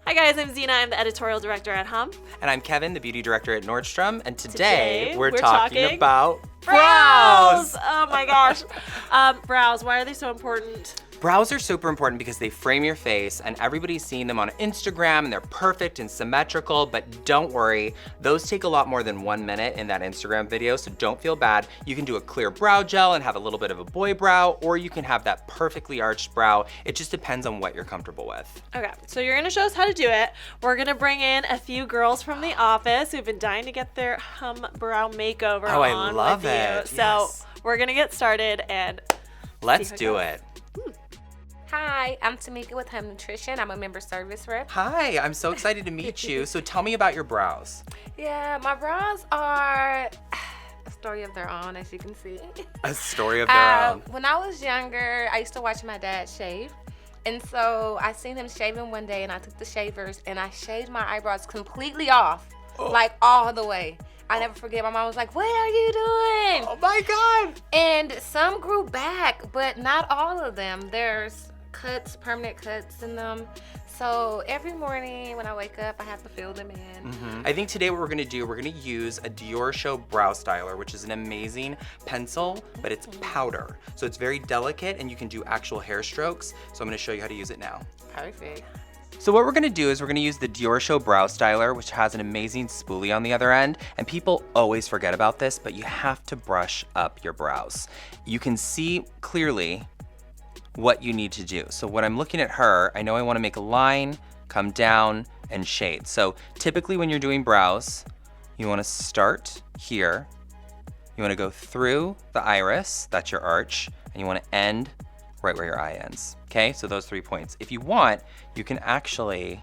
Hi guys, I'm ZENA. I'm the editorial director at Hum. And I'm Kevin, the beauty director at Nordstrom. And today we're talking about brows. Oh my gosh. Brows, why are they so important? Brows are super important because they frame your face, and everybody's seen them on Instagram and they're perfect and symmetrical, but don't worry, those take a lot more than 1 minute in that Instagram video, so don't feel bad. You can do a clear brow gel and have a little bit of a boy brow, or you can have that perfectly arched brow. It just depends on what you're comfortable with. Okay, so you're gonna show us how to do it. We're gonna bring in a few girls from the office who've been dying to get their Hum brow makeover Oh, I on love with it. you. So we're gonna get started and Let's do it. Hi, I'm TEMEKA with Hum Nutrition. I'm a member service rep. Hi, I'm so excited to meet you. So tell me about your brows. Yeah, my brows are a story of their own, as you can see. A story of their own. When I was younger, I used to watch my dad shave. And so I seen him shaving one day, and I took the shavers and I shaved my eyebrows completely off, like all the way. I never forget, my mom was like, "What are you doing?" Oh my God. And some grew back, but not all of them. There's cuts, permanent cuts in them. So every morning when I wake up, I have to fill them in. I think today what we're gonna do, we're gonna use a Dior Show Brow Styler, which is an amazing pencil, but it's powder. So it's very delicate and you can do actual hair strokes. So I'm gonna show you how to use it now. Perfect. So what we're gonna do is we're gonna use the Dior Show Brow Styler, which has an amazing spoolie on the other end. And people always forget about this, but you have to brush up your brows. You can see clearly what you need to do. So when I'm looking at her, I know I wanna make a line, come down, and shade. So typically when you're doing brows, you wanna start here. You wanna go through the iris, that's your arch, and you wanna end right where your eye ends. Okay, so those 3 points. If you want, you can actually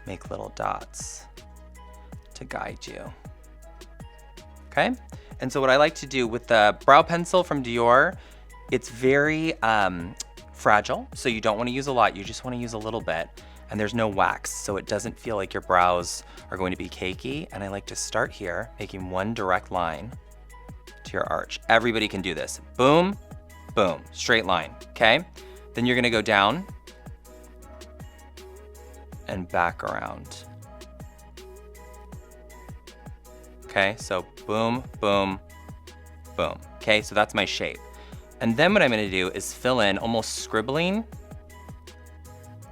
make little dots to guide you. Okay, and so what I like to do with the brow pencil from Dior, it's very fragile, so you don't want to use a lot, you just want to use a little bit, and there's no wax, so it doesn't feel like your brows are going to be cakey. And I like to start here, making one direct line to your arch. Everybody can do this. Boom, boom, straight line, okay? Then you're gonna go down and back around. Okay, so boom, boom, boom. Okay, so that's my shape. And then what I'm gonna do is fill in, almost scribbling.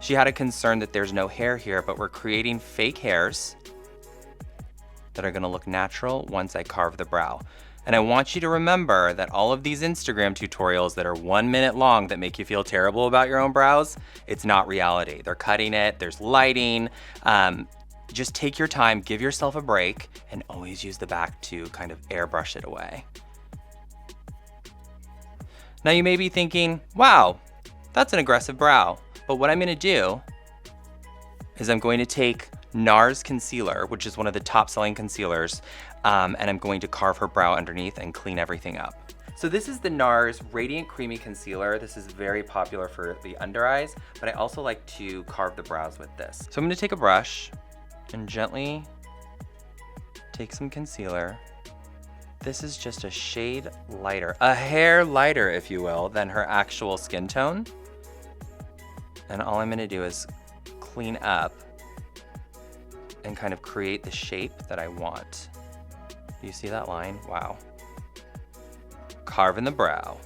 She had a concern that there's no hair here, but we're creating fake hairs that are gonna look natural once I carve the brow. And I want you to remember that all of these Instagram tutorials that are 1 minute long that make you feel terrible about your own brows, it's not reality. They're cutting it, there's lighting. Just take your time, give yourself a break, and always use the back to kind of airbrush it away. Now you may be thinking, wow, that's an aggressive brow. But what I'm gonna do is I'm going to take NARS concealer, which is one of the top selling concealers, and I'm going to carve her brow underneath and clean everything up. So this is the NARS Radiant Creamy Concealer. This is very popular for the under eyes, but I also like to carve the brows with this. So I'm gonna take a brush and gently take some concealer. This is just a shade lighter, a hair lighter, if you will, than her actual skin tone. And all I'm gonna do is clean up and kind of create the shape that I want. Do you see that line? Wow. Carve in the brow.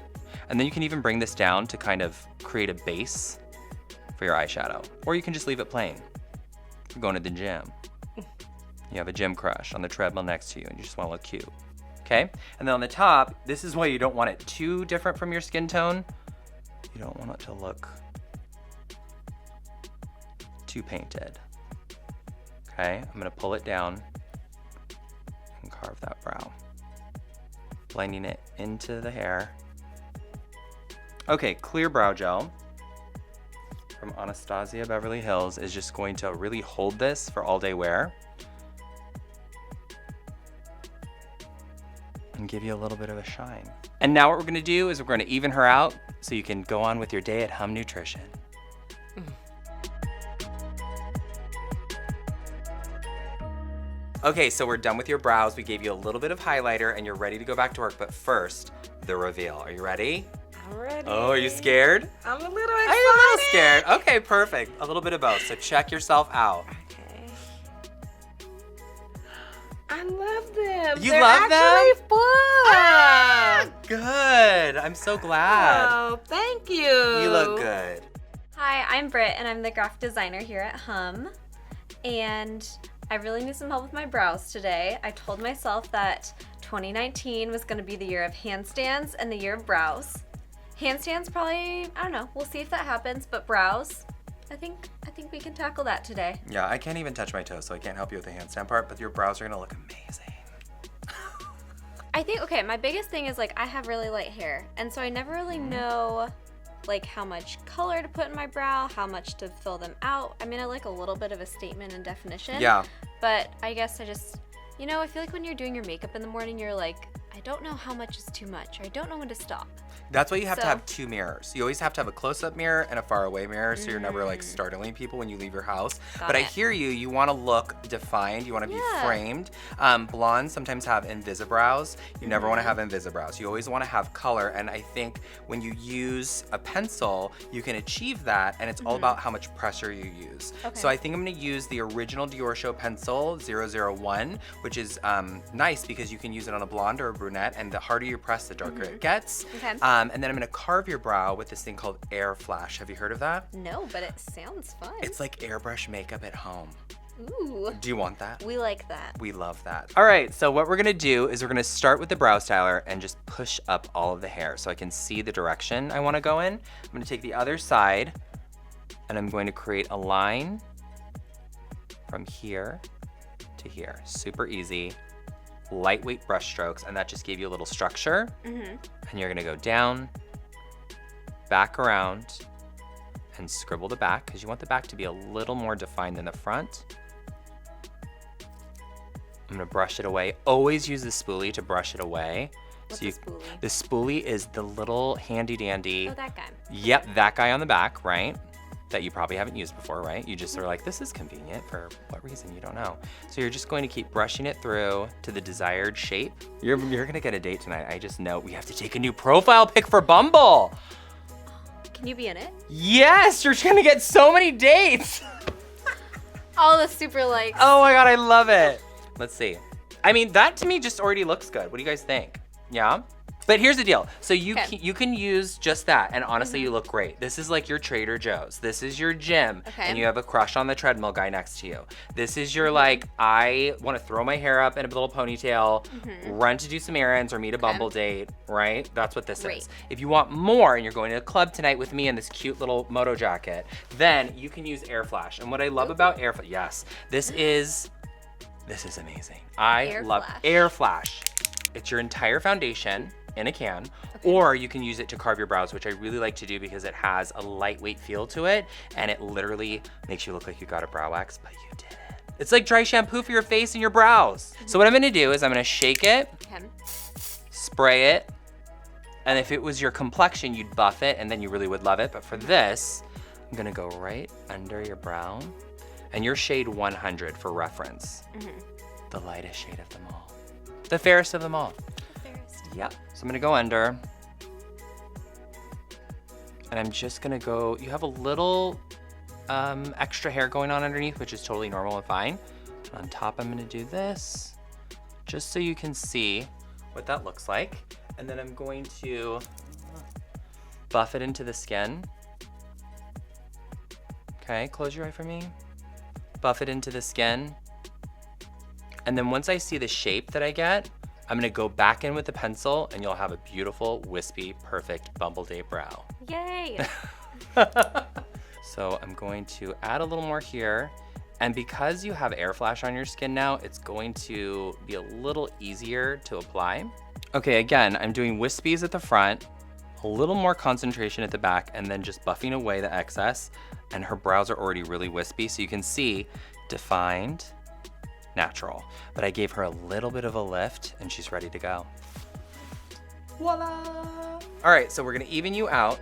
And then you can even bring this down to kind of create a base for your eyeshadow. Or you can just leave it plain. You're going to the gym. You have a gym crush on the treadmill next to you and you just wanna look cute. Okay? And then on the top, this is why you don't want it too different from your skin tone. You don't want it to look too painted. Okay, I'm gonna pull it down and carve that brow. Blending it into the hair. Okay, clear brow gel from Anastasia Beverly Hills is just going to really hold this for all day wear and give you a little bit of a shine. And now what we're gonna do is we're gonna even her out so you can go on with your day at Hum Nutrition. Okay, so we're done with your brows. We gave you a little bit of highlighter and you're ready to go back to work, but first, the reveal. Are you ready? I'm ready. Oh, are you scared? I'm a little excited. Are you a little scared? Okay, perfect. A little bit of both. So check yourself out. Okay. I love them. You They're love them? actually fun. Ah, good. I'm so glad. Oh, thank you. You look good. Hi, I'm Britt, and I'm the graphic designer here at Hum. And I really need some help with my brows today. I told myself that 2019 was going to be the year of handstands and the year of brows. Handstands probably, I don't know, we'll see if that happens, but brows, I think we can tackle that today. Yeah, I can't even touch my toes, so I can't help you with the handstand part, but your brows are gonna look amazing. I think, okay, my biggest thing is like I have really light hair, and so I never really know like how much color to put in my brow, how much to fill them out. I mean, I like a little bit of a statement and definition. Yeah. But I guess I just, you know, I feel like when you're doing your makeup in the morning, you're like, I don't know how much is too much, or I don't know when to stop. That's why you have to So- have two mirrors. You always have to have a close-up mirror and a far-away mirror, so you're never like startling people when you leave your house. Got But I it. hear you. You want to look defined. You want to be Yeah. framed. Blondes sometimes have invisibrows. You never want to have invisibrows. You always want to have color. And I think when you use a pencil, you can achieve that. And it's all about how much pressure you use. Okay. So I think I'm going to use the original Dior Show pencil 001, which is nice because you can use it on a blonde or a brunette. And the harder you press, the darker it gets. Okay. And then I'm gonna carve your brow with this thing called air flash. Have you heard of that? No, but it sounds fun. It's like airbrush makeup at home. Ooh, Do you want that? we like that. We love that. All right, so what we're gonna do is we're gonna start with the brow styler and just push up all of the hair so I can see the direction I wanna go in. I'm gonna take the other side and I'm going to create a line from here to here. Super easy. Lightweight brush strokes, and that just gave you a little structure. And you're gonna go down, back around, and scribble the back, because you want the back to be a little more defined than the front. I'm gonna brush it away. Always use the spoolie to brush it away. What's you, a spoolie? The spoolie is the little handy dandy. Oh, that guy. Yep, that guy on the back, right? That you probably haven't used before, right? You just are like, this is convenient for what reason, you don't know. So you're just going to keep brushing it through to the desired shape. You're gonna get a date tonight. I just know we have to take a new profile pic for Bumble. Can you be in it? Yes, you're gonna get so many dates. All the super likes. Oh my God, I love it. Let's see. I mean, that to me just already looks good. What do you guys think? Yeah? But here's the deal. So you Okay. you can use just that, and honestly, you look great. This is like your Trader Joe's. This is your gym, Okay. and you have a crush on the treadmill guy next to you. This is your like, I want to throw my hair up in a little ponytail, run to do some errands or meet a Bumble date, right? That's what this Great. is. If you want more, and you're going to a club tonight with me in this cute little moto jacket, then you can use Air Flash. And what I love about Air Flash, yes, this is amazing. I Air love Flash. Air Flash. It's your entire foundation in a can, or you can use it to carve your brows, which I really like to do because it has a lightweight feel to it, and it literally makes you look like you got a brow wax, but you didn't. It's like dry shampoo for your face and your brows. So what I'm gonna do is I'm gonna shake it, Okay. spray it, and if it was your complexion, you'd buff it, and then you really would love it. But for this, I'm gonna go right under your brow, and your shade 100 for reference. The lightest shade of them all. The fairest of them all. Yep. So I'm gonna go under. And I'm just gonna go, you have a little extra hair going on underneath, which is totally normal and fine. On top, I'm gonna do this, just so you can see what that looks like. And then I'm going to buff it into the skin. Okay, close your eye for me. Buff it into the skin. And then once I see the shape that I get, I'm gonna go back in with the pencil and you'll have a beautiful, wispy, perfect Bumble date brow. Yay. So I'm going to add a little more here. And because you have Air Flash on your skin now, it's going to be a little easier to apply. Okay, again, I'm doing wispies at the front, a little more concentration at the back, and then just buffing away the excess. And her brows are already really wispy, so you can see defined, natural. But I gave her a little bit of a lift and she's ready to go. Voila! All right, so we're gonna even you out.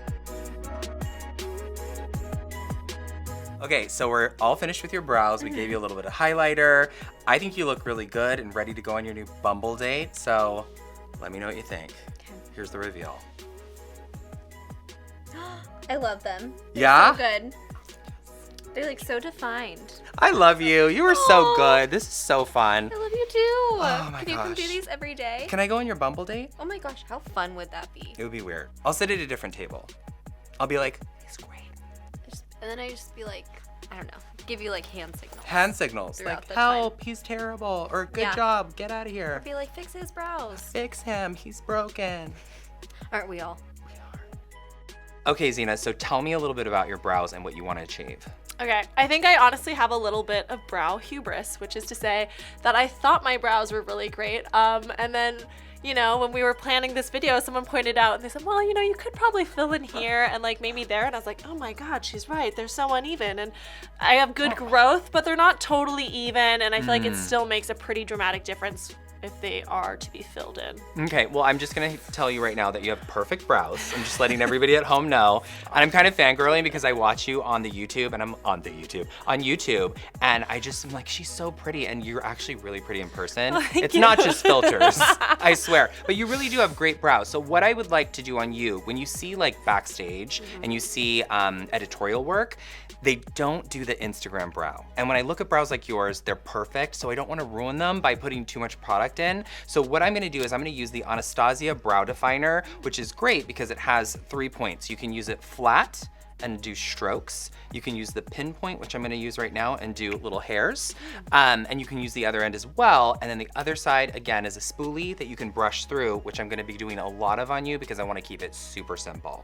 Okay, so we're all finished with your brows. We gave you a little bit of highlighter. I think you look really good and ready to go on your new Bumble date. So let me know what you think. Okay. Here's the reveal. I love them. They're Yeah? so good. They're like so defined. I love you. You were so good. This is so fun. I love you too. Oh my Can you come do gosh. these every day? Can I go on your Bumble date? Oh my gosh, how fun would that be? It would be weird. I'll sit at a different table. I'll be like, he's great. And then I just be like, I don't know, give you like hand signals. Hand signals. Throughout Like, the help, he's terrible. Or good Yeah. job, get out of here. Be like, fix his brows. Fix him, he's broken. Aren't we all? Okay, Zena, so tell me a little bit about your brows and what you want to achieve. Okay, I think I honestly have a little bit of brow hubris, which is to say that I thought my brows were really great. And then, you know, when we were planning this video, someone pointed out and they said, well, you know, you could probably fill in here and like maybe there. And I was like, oh my God, she's right. They're so uneven. And I have good growth, but they're not totally even. And I feel like it still makes a pretty dramatic difference if they are to be filled in. Okay, well, I'm just gonna tell you right now that you have perfect brows. I'm just letting everybody at home know. And I'm kind of fangirling because I watch you on the YouTube, and I'm on YouTube, and I just am like, she's so pretty, and you're actually really pretty in person. It's not just filters, I swear. But you really do have great brows. So what I would like to do on you, when you see like backstage and you see editorial work, they don't do the Instagram brow. And when I look at brows like yours, they're perfect, so I don't wanna ruin them by putting too much product in. So what I'm gonna do is I'm gonna use the Anastasia Brow Definer, which is great because it has 3 points. You can use it flat and do strokes. You can use the pinpoint, which I'm gonna use right now, and do little hairs. And you can use the other end as well. And then the other side, again, is a spoolie that you can brush through, which I'm gonna be doing a lot of on you because I wanna keep it super simple.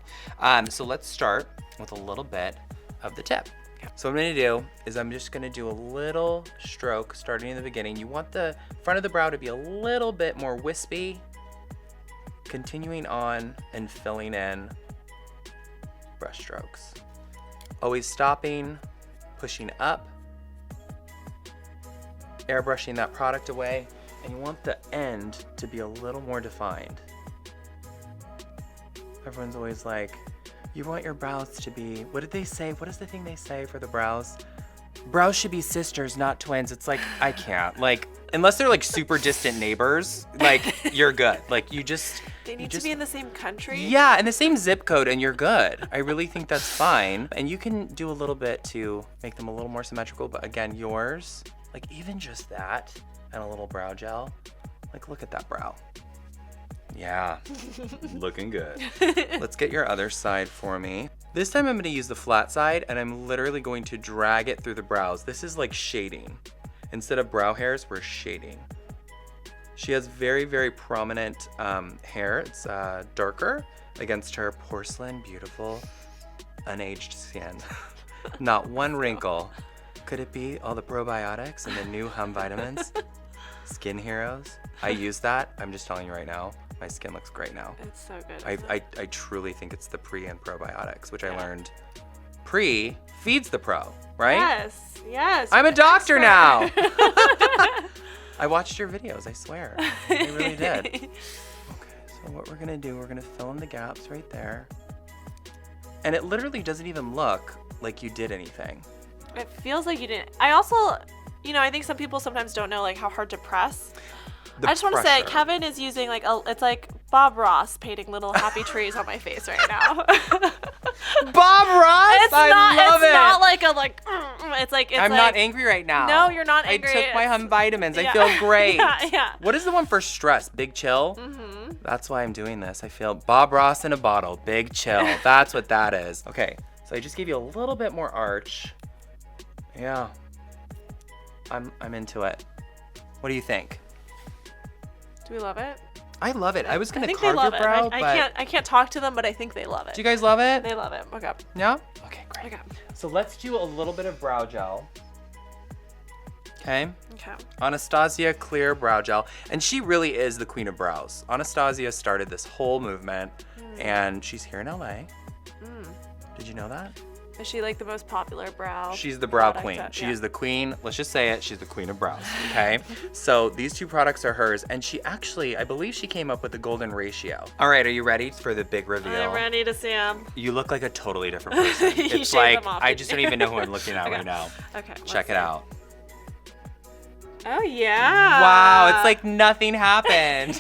So let's start with a little bit of the tip. So what I'm gonna do is I'm just gonna do a little stroke starting in the beginning. You want the front of the brow to be a little bit more wispy, continuing on and filling in brush strokes. Always stopping, pushing up, airbrushing that product away, and you want the end to be a little more defined. Everyone's always like, you want your brows to be, what did they say? What is the thing they say for the brows? Brows should be sisters, not twins. It's like, I can't. Like, unless they're like super distant neighbors, like you're good. Like you just. They need to be in the same country? Yeah, and the same zip code and you're good. I really think that's fine. And you can do a little bit to make them a little more symmetrical, but again, yours, like even just that and a little brow gel, like look at that brow. Yeah, looking good. Let's get your other side for me. This time I'm gonna use the flat side and I'm literally going to drag it through the brows. This is like shading. Instead of brow hairs, we're shading. She has very, very prominent hair. It's darker against her porcelain, beautiful, unaged skin. Not one wrinkle. Could it be all the probiotics and the new Hum vitamins? Skin Heroes. I use that. I'm just telling you right now. My skin looks great now. It's so good. I truly think it's the pre and probiotics, which I learned. Pre feeds the pro, right? Yes, yes. I'm a you're doctor expert. now. I watched your videos, I swear. I really did. Okay, so what we're gonna do, we're gonna fill in the gaps right there. And it literally doesn't even look like you did anything. It feels like you didn't. I also, you know, I think some people sometimes don't know like how hard to press. The I just want to say, pressure. Kevin is using like it's like Bob Ross painting little happy trees on my face right now. Bob Ross? It's not. love It's it. not like a like. It's like. It's I'm like, not angry right now. No, you're not angry. I took my Hum vitamins. Yeah. I feel great. Yeah. What is the one for stress? Big chill? Mm-hmm. That's why I'm doing this. I feel Bob Ross in a bottle. Big chill. That's what that is. Okay, so I just gave you a little bit more arch. Yeah. I'm into it. What do you think? Do we love it? I love it. I was I gonna think they carve love your it. brow, I can't talk to them, but I think they love it. do you guys love it? They love it. Okay. Yeah? Okay, great. Okay. So let's do a little bit of brow gel. Okay. Okay. Anastasia Clear Brow Gel. And she really is the queen of brows. Anastasia started this whole movement, and she's here in LA. Did you know that? Is she like the most popular brow? She's the brow product queen. that- She yeah. is the queen. Let's just say it. She's the queen of brows. Okay. So these two products are hers, and she actually, I believe she came up with the golden ratio. All right, are you ready for the big reveal? I'm ready to see them. You look like a totally different person. You It's shaved like them off, I didn't just you? don't even know who I'm looking at Okay. right now. Okay. Check it out. Oh yeah. Wow, it's like nothing happened.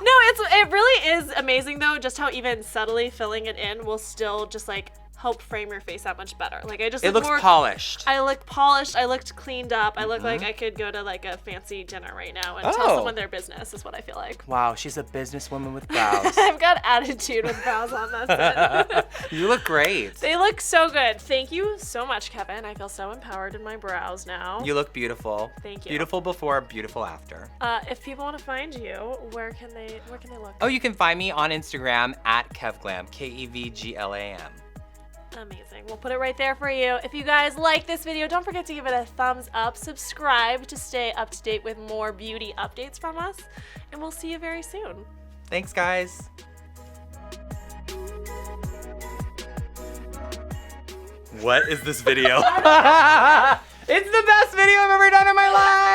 No, it really is amazing though, just how even subtly filling it in will still just like help frame your face that much better. Like I just It looks polished. I look polished. I looked cleaned up. I look like I could go to like a fancy dinner right now and tell someone their business. Is what I feel like. Wow, she's a businesswoman with brows. I've got attitude with brows on. That's it. You look great. They look so good. Thank you so much, Kevin. I feel so empowered in my brows now. You look beautiful. Thank you. Beautiful before, beautiful after. If people want to find you, where can they look? Oh, you can find me on Instagram at KevGlam, KEVGLAM. Amazing. We'll put it right there for you. If you guys like this video, don't forget to give it a thumbs up. Subscribe to stay up to date with more beauty updates from us. And we'll see you very soon. Thanks, guys. What is this video? It's the best video I've ever done in my life!